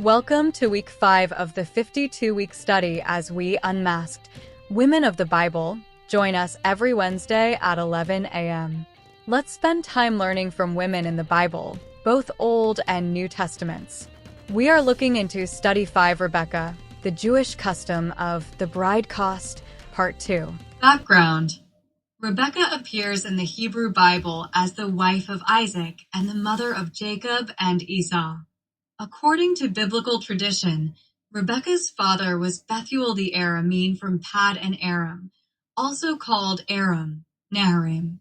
Welcome to week 5 of the 52-week study as we unmasked Women of the Bible. Join us every Wednesday at 11 a.m. Let's spend time learning from women in the Bible, both Old and New Testaments. We are looking into Study 5 Rebekah, the Jewish custom of the bride cost, Part 2. Background. Rebekah appears in the Hebrew Bible as the wife of Isaac and the mother of Jacob and Esau. According to biblical tradition, Rebekah's father was Bethuel the Aramean from Pad and Aram, also called Aram, Naharaim.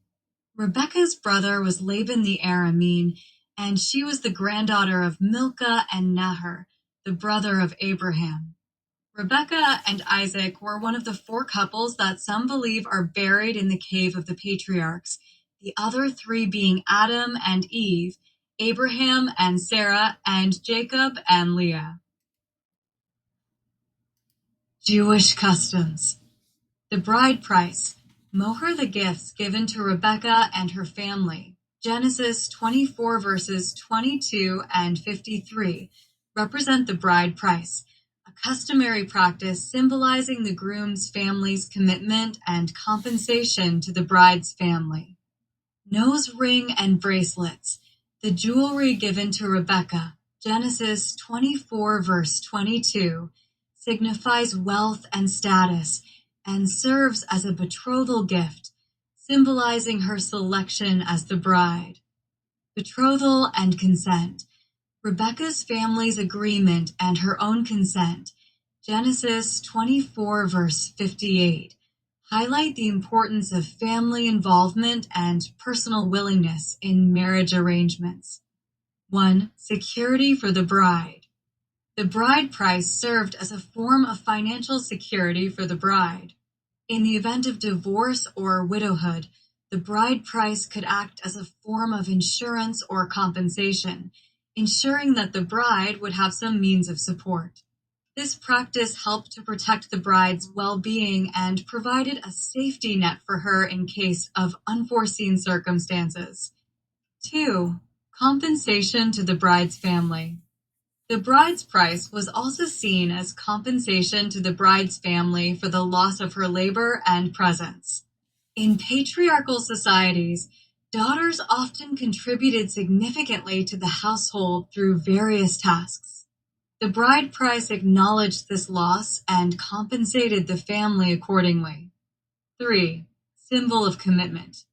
Rebekah's brother was Laban the Aramean, and she was the granddaughter of Milcah and Nahor, the brother of Abraham. Rebekah and Isaac were one of the 4 couples that some believe are buried in the cave of the patriarchs, the other 3 being Adam and Eve, Abraham and Sarah, and Jacob and Leah. Jewish customs. The bride price. Moher the gifts given to Rebekah and her family. Genesis 24 verses 22 and 53 represent the bride price, a customary practice symbolizing the groom's family's commitment and compensation to the bride's family. Nose ring and bracelets. The jewelry given to Rebekah, Genesis 24 verse 22, signifies wealth and status and serves as a betrothal gift, symbolizing her selection as the bride. Betrothal and consent. Rebekah's family's agreement and her own consent, Genesis 24 verse 58, highlight the importance of family involvement and personal willingness in marriage arrangements. 1. Security for the bride. The bride price served as a form of financial security for the bride. In the event of divorce or widowhood, the bride price could act as a form of insurance or compensation, ensuring that the bride would have some means of support. This practice helped to protect the bride's well-being and provided a safety net for her in case of unforeseen circumstances. 2. Compensation to the bride's family. The bride's price was also seen as compensation to the bride's family for the loss of her labor and presence. In patriarchal societies, daughters often contributed significantly to the household through various tasks. The bride price acknowledged this loss and compensated the family accordingly. 3. Symbol of commitment.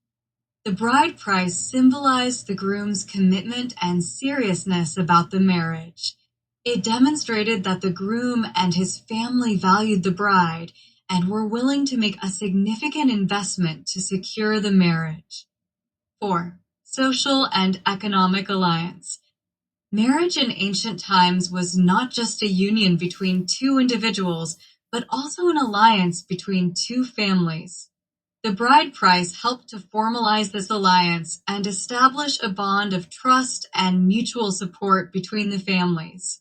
The bride price symbolized the groom's commitment and seriousness about the marriage. It demonstrated that the groom and his family valued the bride and were willing to make a significant investment to secure the marriage. 4. Social and economic alliance. Marriage in ancient times was not just a union between 2 individuals, but also an alliance between 2 families. The bride price helped to formalize this alliance and establish a bond of trust and mutual support between the families.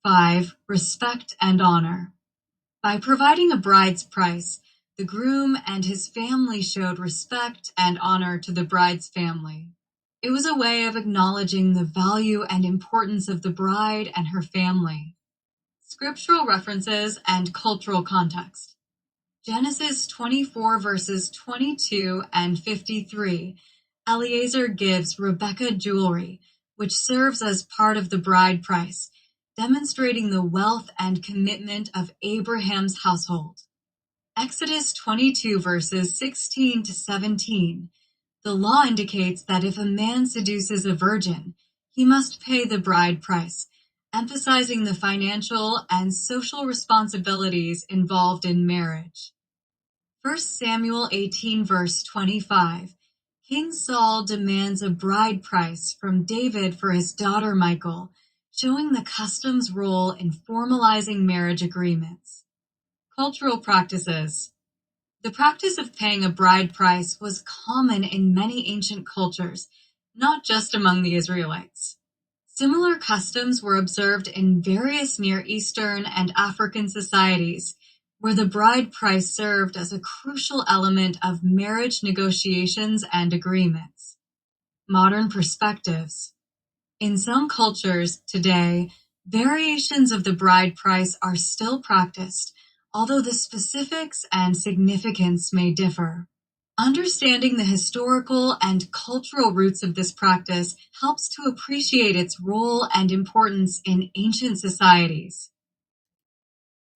5. Respect and honor. By providing a bride's price, the groom and his family showed respect and honor to the bride's family. It was a way of acknowledging the value and importance of the bride and her family. Scriptural references and cultural context. Genesis 24 verses 22 and 53, Eliezer gives Rebekah jewelry, which serves as part of the bride price, demonstrating the wealth and commitment of Abraham's household. Exodus 22 verses 16 to 17, the law indicates that if a man seduces a virgin, he must pay the bride price, emphasizing the financial and social responsibilities involved in marriage. 1 Samuel 18 verse 25, King Saul demands a bride price from David for his daughter Michal, showing the custom's role in formalizing marriage agreements. Cultural practices. The practice of paying a bride price was common in many ancient cultures, not just among the Israelites. Similar customs were observed in various Near Eastern and African societies, where the bride price served as a crucial element of marriage negotiations and agreements. Modern perspectives. In some cultures today, Variations of the bride price are still practiced, although the specifics and significance may differ. Understanding the historical and cultural roots of this practice helps to appreciate its role and importance in ancient societies.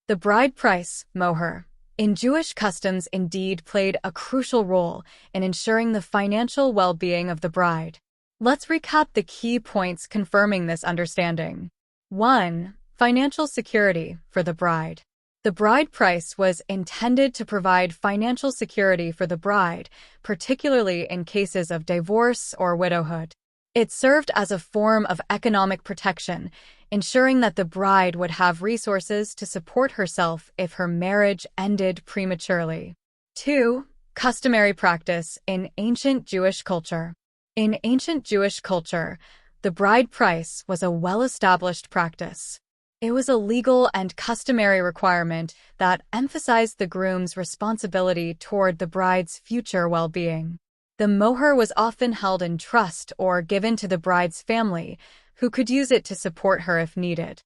The bride price, moher, in Jewish customs indeed played a crucial role in ensuring the financial well-being of the bride. Let's recap the key points confirming this understanding. 1. Financial security for the bride. The bride price was intended to provide financial security for the bride, particularly in cases of divorce or widowhood. It served as a form of economic protection, ensuring that the bride would have resources to support herself if her marriage ended prematurely. 2. Customary practice in ancient Jewish culture. In ancient Jewish culture, the bride price was a well-established practice. It was a legal and customary requirement that emphasized the groom's responsibility toward the bride's future well-being. The moher was often held in trust or given to the bride's family, who could use it to support her if needed.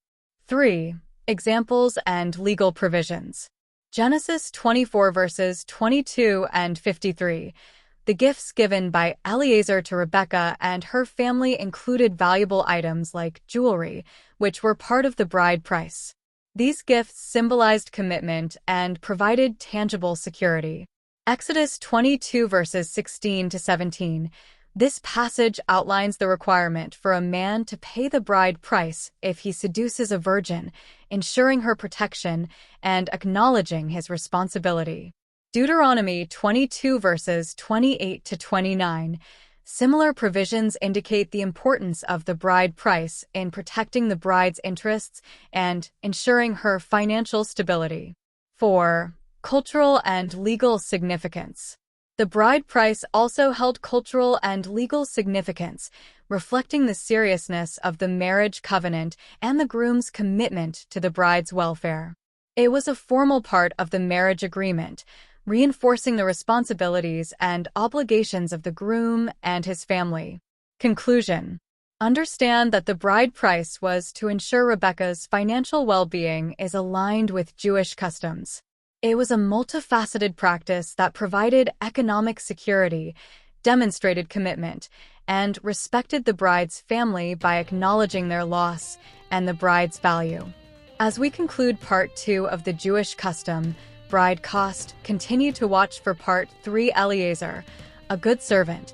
3. Examples and legal provisions. Genesis 24 verses 22 and 53. The gifts given by Eliezer to Rebekah and her family included valuable items like jewelry, which were part of the bride price. These gifts symbolized commitment and provided tangible security. Exodus 22 verses 16 to 17. This passage outlines the requirement for a man to pay the bride price if he seduces a virgin, ensuring her protection and acknowledging his responsibility. Deuteronomy 22 verses 28 to 29. Similar provisions indicate the importance of the bride price in protecting the bride's interests and ensuring her financial stability. 4. Cultural and legal significance. The bride price also held cultural and legal significance, reflecting the seriousness of the marriage covenant and the groom's commitment to the bride's welfare. It was a formal part of the marriage agreement, reinforcing the responsibilities and obligations of the groom and his family. Conclusion. Understand that the bride price was to ensure Rebekah's financial well-being is aligned with Jewish customs. It was a multifaceted practice that provided economic security, demonstrated commitment, and respected the bride's family by acknowledging their loss and the bride's value. As we conclude Part 2 of the Jewish custom, Bride Cost, continue to watch for Part 3 Eliezer, a good servant,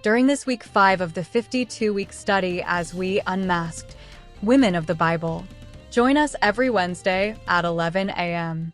during this week 5 of the 52-week study as we unmasked women of the Bible. Join us every Wednesday at 11 a.m.